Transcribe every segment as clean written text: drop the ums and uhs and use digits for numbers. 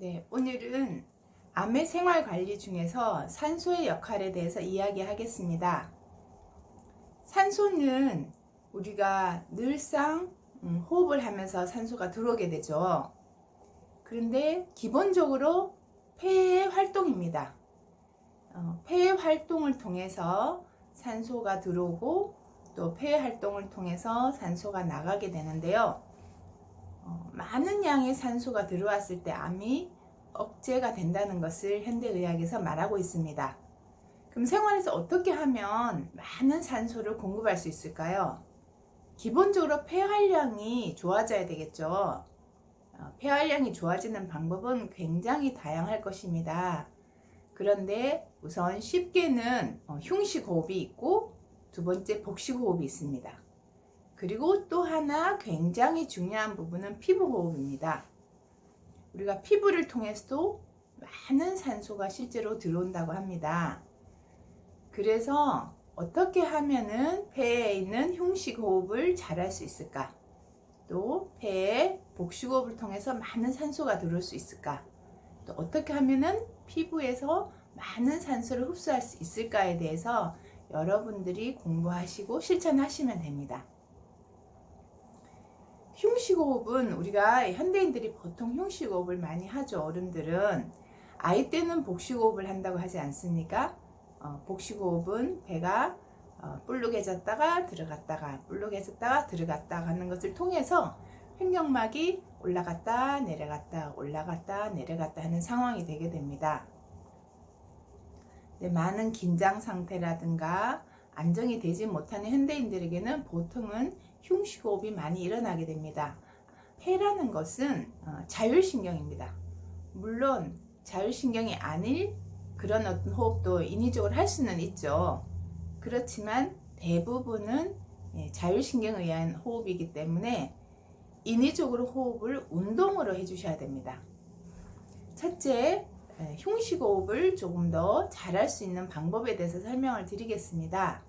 네, 오늘은 암의 생활 관리 중에서 산소의 역할에 대해서 이야기하겠습니다. 산소는 우리가 늘상 호흡을 하면서 산소가 들어오게 되죠. 그런데 기본적으로 폐의 활동입니다. 폐의 활동을 통해서 산소가 들어오고 또 폐의 활동을 통해서 산소가 나가게 되는데요. 많은 양의 산소가 들어왔을 때 암이 억제가 된다는 것을 현대의학에서 말하고 있습니다. 그럼 생활에서 어떻게 하면 많은 산소를 공급할 수 있을까요? 기본적으로 폐활량이 좋아져야 되겠죠. 폐활량이 좋아지는 방법은 굉장히 다양할 것입니다. 그런데 우선 쉽게는 흉식호흡이 있고 두 번째 복식호흡이 있습니다. 그리고 또 하나 굉장히 중요한 부분은 피부호흡입니다. 우리가 피부를 통해서도 많은 산소가 실제로 들어온다고 합니다. 그래서 어떻게 하면은 폐에 있는 흉식호흡을 잘할 수 있을까? 또 폐에 복식호흡을 통해서 많은 산소가 들어올 수 있을까? 또 어떻게 하면은 피부에서 많은 산소를 흡수할 수 있을까에 대해서 여러분들이 공부하시고 실천하시면 됩니다. 흉식호흡은 우리가 현대인들이 보통 흉식호흡을 많이 하죠. 어른들은 아이 때는 복식호흡을 한다고 하지 않습니까? 복식호흡은 배가 불룩해졌다가 들어갔다가 불룩해졌다가 들어갔다가 하는 것을 통해서 횡격막이 올라갔다 내려갔다 올라갔다 내려갔다 하는 상황이 되게 됩니다. 많은 긴장 상태라든가 안정이 되지 못하는 현대인들에게는 보통은 흉식호흡이 많이 일어나게 됩니다. 폐라는 것은 자율신경입니다. 물론 자율신경이 아닐 그런 어떤 호흡도 인위적으로 할 수는 있죠. 그렇지만 대부분은 자율신경에 의한 호흡이기 때문에 인위적으로 호흡을 운동으로 해주셔야 됩니다. 첫째, 흉식호흡을 조금 더 잘할 수 있는 방법에 대해서 설명을 드리겠습니다.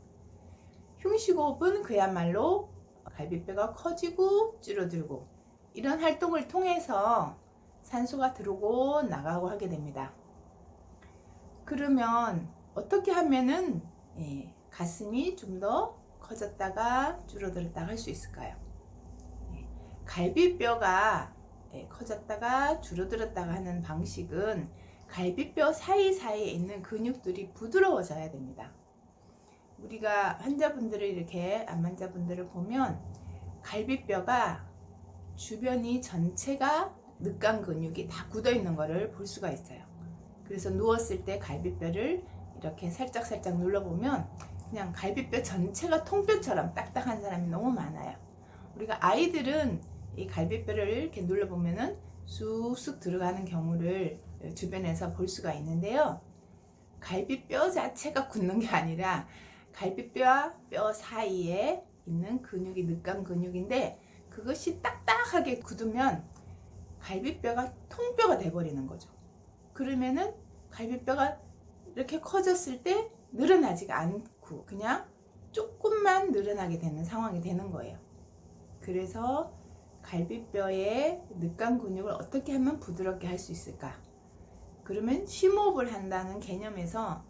흉식호흡은 그야말로 갈비뼈가 커지고 줄어들고 이런 활동을 통해서 산소가 들어오고 나가고 하게 됩니다. 그러면 어떻게 하면은 가슴이 좀 더 커졌다가 줄어들었다가 할 수 있을까요? 갈비뼈가 커졌다가 줄어들었다가 하는 방식은 갈비뼈 사이사이에 있는 근육들이 부드러워져야 됩니다. 우리가 환자분들을 이렇게 암 환자분들을 보면 갈비뼈가 주변이 전체가 늑간 근육이 다 굳어 있는 것을 볼 수가 있어요. 그래서 누웠을 때 갈비뼈를 이렇게 살짝 눌러보면 그냥 갈비뼈 전체가 통뼈처럼 딱딱한 사람이 너무 많아요. 우리가 아이들은 이 갈비뼈를 이렇게 눌러보면은 쑥쑥 들어가는 경우를 주변에서 볼 수가 있는데요. 갈비뼈 자체가 굳는 게 아니라 갈비뼈와 뼈 사이에 있는 근육이 늑간 근육인데 그것이 딱딱하게 굳으면 갈비뼈가 통뼈가 돼버리는 거죠. 그러면은 갈비뼈가 이렇게 커졌을 때 늘어나지가 않고 그냥 조금만 늘어나게 되는 상황이 되는 거예요. 그래서 갈비뼈의 늑간 근육을 어떻게 하면 부드럽게 할 수 있을까? 그러면 심호흡을 한다는 개념에서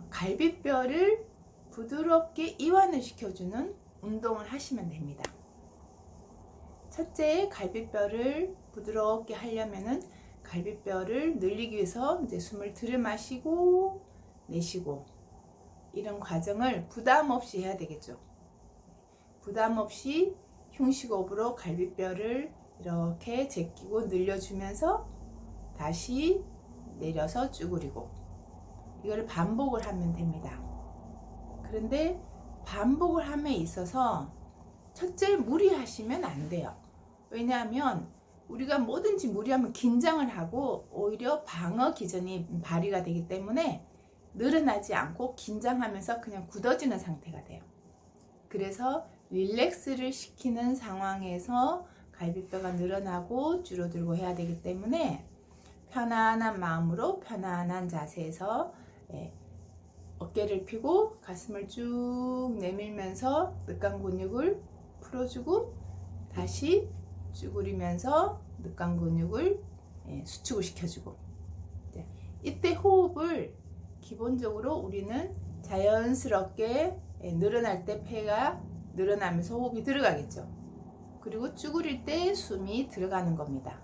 갈비뼈를 부드럽게 이완을 시켜주는 운동을 하시면 됩니다. 첫째, 갈비뼈를 부드럽게 하려면은 갈비뼈를 늘리기 위해서 이제 숨을 들이마시고 내쉬고 이런 과정을 부담 없이 해야 되겠죠. 부담 없이 흉식호흡으로 갈비뼈를 이렇게 제끼고 늘려주면서 다시 내려서 쭈그리고 이걸 반복을 하면 됩니다. 그런데 반복을 함에 있어서 첫째, 무리하시면 안 돼요. 왜냐하면 우리가 뭐든지 무리하면 긴장을 하고 오히려 방어 기전이 발휘가 되기 때문에 늘어나지 않고 긴장하면서 그냥 굳어지는 상태가 돼요. 그래서 릴렉스를 시키는 상황에서 갈비뼈가 늘어나고 줄어들고 해야 되기 때문에 편안한 마음으로 편안한 자세에서 어깨를 펴고 가슴을 쭉 내밀면서 늑간 근육을 풀어주고 다시 쭈그리면서 늑간 근육을 수축을 시켜주고, 이때 호흡을 기본적으로 우리는 자연스럽게 늘어날 때 폐가 늘어나면서 호흡이 들어가겠죠. 그리고 쭈그릴 때 숨이 들어가는 겁니다.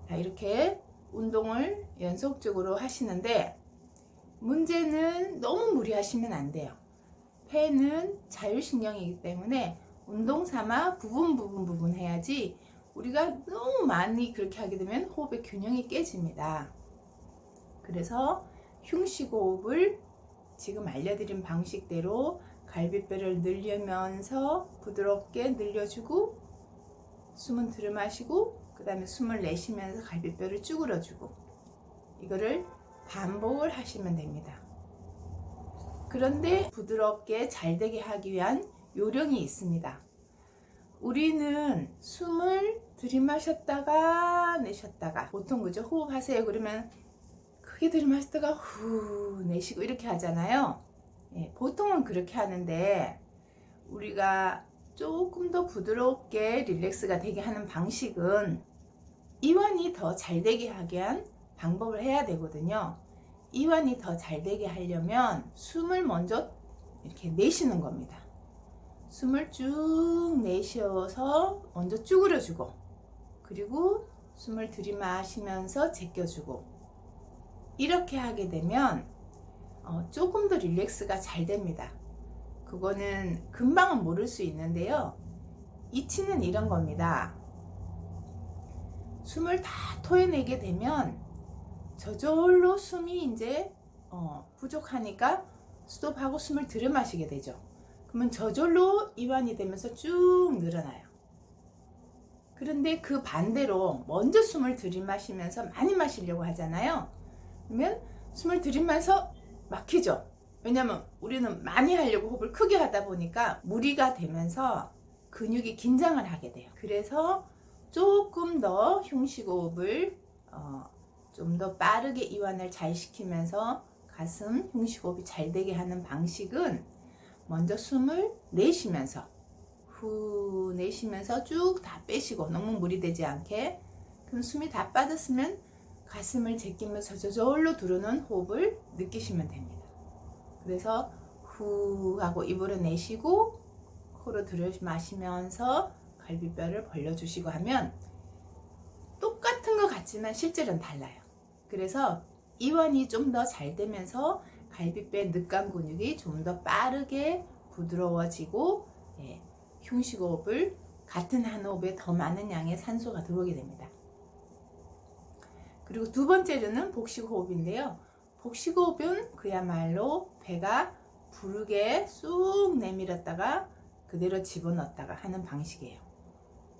자, 이렇게 운동을 연속적으로 하시는데 문제는 너무 무리하시면 안 돼요. 폐는 자율신경이기 때문에 운동 삼아 부분 해야지, 우리가 너무 많이 그렇게 하게 되면 호흡의 균형이 깨집니다. 그래서 흉식호흡을 지금 알려드린 방식대로 갈비뼈를 늘리면서 부드럽게 늘려주고, 숨은 들이마시고 그 다음에 숨을 내쉬면서 갈비뼈를 쭈그려주고, 이거를 반복을 하시면 됩니다. 그런데 부드럽게 잘 되게 하기 위한 요령이 있습니다. 우리는 숨을 들이마셨다가 내쉬었다가, 보통 그죠? 호흡하세요 그러면 크게 들이마셨다가 후 내쉬고 이렇게 하잖아요. 보통은 그렇게 하는데, 우리가 조금 더 부드럽게 릴렉스가 되게 하는 방식은 이완이 더 잘 되게 하게 한 방법을 해야 되거든요. 이완이 더 잘 되게 하려면 숨을 먼저 이렇게 내쉬는 겁니다. 숨을 쭉 내쉬어서 먼저 쭈그려주고, 그리고 숨을 들이마시면서 제껴주고, 이렇게 하게 되면 조금 더 릴렉스가 잘 됩니다. 그거는 금방은 모를 수 있는데요. 이치는 이런 겁니다. 숨을 다 토해내게 되면 저절로 숨이 이제 부족하니까 스톱하고 숨을 들이마시게 되죠. 그러면 저절로 이완이 되면서 쭉 늘어나요. 그런데 그 반대로 먼저 숨을 들이마시면서 많이 마시려고 하잖아요. 그러면 숨을 들이면서 막히죠. 왜냐면 우리는 많이 하려고 호흡을 크게 하다 보니까 무리가 되면서 근육이 긴장을 하게 돼요. 그래서 조금 더 흉식호흡을 좀 더 빠르게 이완을 잘 시키면서 가슴 흉식호흡이 잘 되게 하는 방식은, 먼저 숨을 내쉬면서 후 내쉬면서 쭉 다 빼시고, 너무 무리되지 않게. 그럼 숨이 다 빠졌으면 가슴을 제끼면서 저절로 들어오는 호흡을 느끼시면 됩니다. 그래서 후 하고 입으로 내쉬고 코로 들이마시면서 갈비뼈를 벌려주시고 하면 똑같은 것 같지만 실제로는 달라요. 그래서 이완이 좀 더 잘 되면서 갈비뼈의 늑간 근육이 좀 더 빠르게 부드러워지고, 흉식호흡을 같은 한 호흡에 더 많은 양의 산소가 들어오게 됩니다. 그리고 두 번째로는 복식호흡인데요. 복식호흡은 그야말로 배가 부르게 쑥 내밀었다가 그대로 집어넣었다가 하는 방식이에요.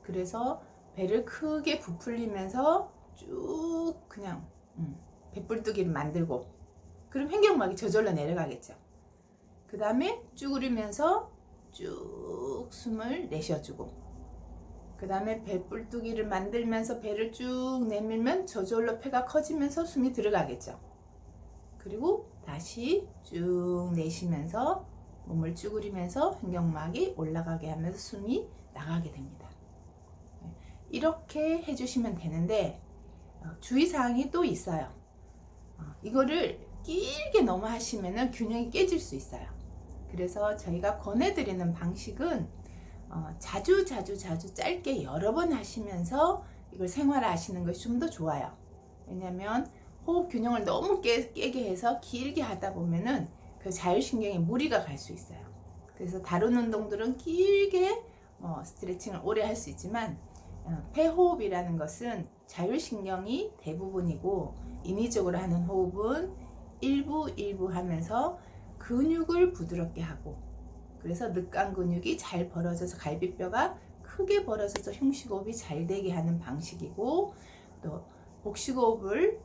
그래서 배를 크게 부풀리면서 쭉 그냥 배불뚝이를 만들고, 그럼 횡격막이 저절로 내려가겠죠. 그 다음에 쭈그리면서 쭉 숨을 내쉬어주고, 그 다음에 배불뚝이를 만들면서 배를 쭉 내밀면 저절로 폐가 커지면서 숨이 들어가겠죠. 그리고 다시 쭉 내쉬면서 몸을 쭈그리면서 횡격막이 올라가게 하면서 숨이 나가게 됩니다. 이렇게 해주시면 되는데, 주의사항이 또 있어요. 이거를 길게 너무 하시면 균형이 깨질 수 있어요. 그래서 저희가 권해드리는 방식은 자주 짧게 여러 번 하시면서 이걸 생활화하시는 것이 좀 더 좋아요. 왜냐하면 호흡 균형을 너무 깨게 해서 길게 하다 보면은 그 자율신경에 무리가 갈 수 있어요. 그래서 다른 운동들은 길게 스트레칭을 오래 할 수 있지만, 폐호흡이라는 것은 자율신경이 대부분이고, 인위적으로 하는 호흡은 일부 하면서 근육을 부드럽게 하고, 그래서 늑간 근육이 잘 벌어져서 갈비뼈가 크게 벌어져서 흉식호흡이 잘 되게 하는 방식이고, 또 복식호흡을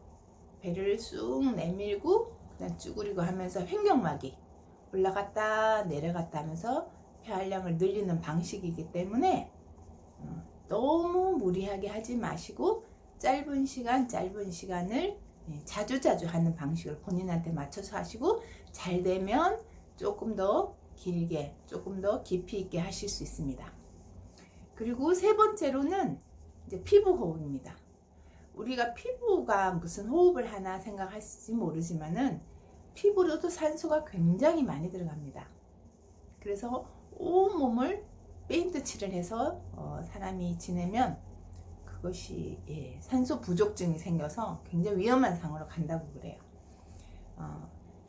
배를 쑥 내밀고 그냥 쭈그리고 하면서 횡격막이 올라갔다 내려갔다 하면서 폐활량을 늘리는 방식이기 때문에 너무 무리하게 하지 마시고, 짧은 시간을 자주 하는 방식을 본인한테 맞춰서 하시고, 잘 되면 조금 더 길게, 조금 더 깊이 있게 하실 수 있습니다. 그리고 세 번째로는 이제 피부 호흡입니다. 우리가 피부가 무슨 호흡을 하나 생각하실지 모르지만은 피부로도 산소가 굉장히 많이 들어갑니다. 그래서 온몸을 페인트 칠을 해서 사람이 지내면 그것이 산소 부족증이 생겨서 굉장히 위험한 상황으로 간다고 그래요.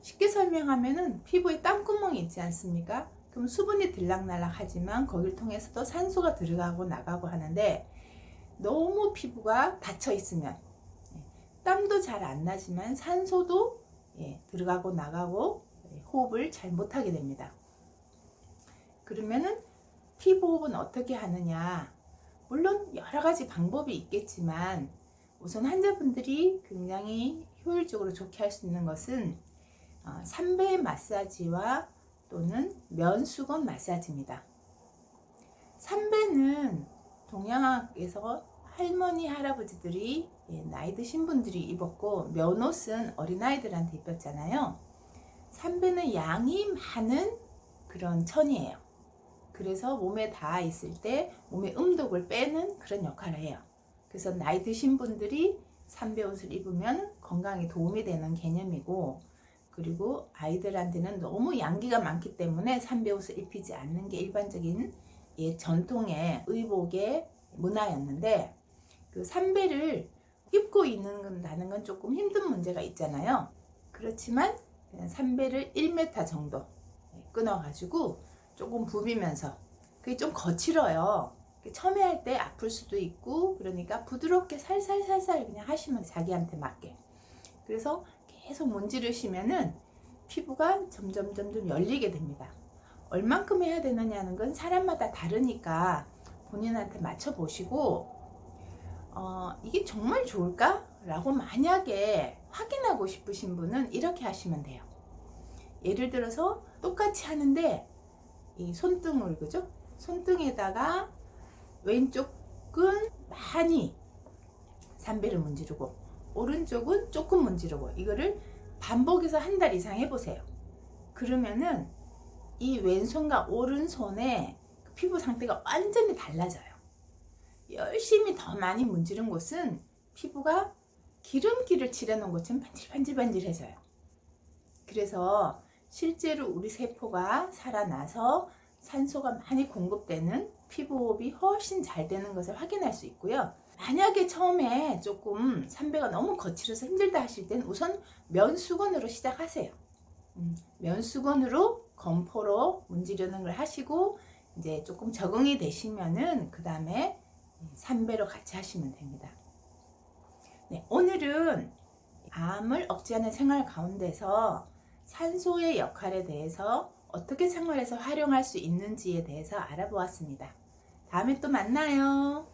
쉽게 설명하면은 피부에 땀구멍이 있지 않습니까? 그럼 수분이 들락날락 하지만 거기를 통해서도 산소가 들어가고 나가고 하는데 너무 피부가 닫혀 있으면 땀도 잘 안 나지만 산소도 들어가고 나가고 호흡을 잘 못하게 됩니다. 그러면은 피부 호흡은 어떻게 하느냐? 물론 여러 가지 방법이 있겠지만 우선 환자분들이 굉장히 효율적으로 좋게 할 수 있는 것은 삼배 마사지와 또는 면수건 마사지입니다. 삼배는 동양에서 할머니 할아버지들이 나이 드신 분들이 입었고 면옷은 어린아이들한테 입혔잖아요. 삼배는 양이 많은 그런 천이에요. 그래서 몸에 닿아 있을 때 몸의 음독을 빼는 그런 역할을 해요. 그래서 나이 드신 분들이 삼배 옷을 입으면 건강에 도움이 되는 개념이고, 그리고 아이들한테는 너무 양기가 많기 때문에 삼배 옷을 입히지 않는 게 일반적인 전통의 의복의 문화였는데, 그 삼배를 입고 있는다는 건 조금 힘든 문제가 있잖아요. 그렇지만 삼배를 1m 정도 끊어가지고 조금 부비면서, 그게 좀 거칠어요. 처음에 할 때 아플 수도 있고, 그러니까 부드럽게 살살살살 그냥 하시면 자기한테 맞게. 그래서 계속 문지르시면은 피부가 점점 열리게 됩니다. 얼만큼 해야 되느냐는 건 사람마다 다르니까 본인한테 맞춰 보시고, 이게 정말 좋을까? 라고 만약에 확인하고 싶으신 분은 이렇게 하시면 돼요. 예를 들어서 똑같이 하는데 이 손등을, 그죠? 손등에다가 왼쪽은 많이 삼배를 문지르고 오른쪽은 조금 문지르고, 이거를 반복해서 한 달 이상 해보세요. 그러면은 이 왼손과 오른손의 피부 상태가 완전히 달라져요. 열심히 더 많이 문지른 곳은 피부가 기름기를 칠해놓은 것처럼 반질반질해져요. 그래서 실제로 우리 세포가 살아나서 산소가 많이 공급되는 피부 호흡이 훨씬 잘 되는 것을 확인할 수 있고요. 만약에 처음에 조금 삼배가 너무 거칠어서 힘들다 하실 때는 우선 면수건으로 시작하세요. 면수건으로 건포로 문지르는 걸 하시고, 이제 조금 적응이 되시면은 그 다음에 삼배로 같이 하시면 됩니다. 네, 오늘은 암을 억제하는 생활 가운데서 산소의 역할에 대해서 어떻게 생활에서 활용할 수 있는지에 대해서 알아보았습니다. 다음에 또 만나요.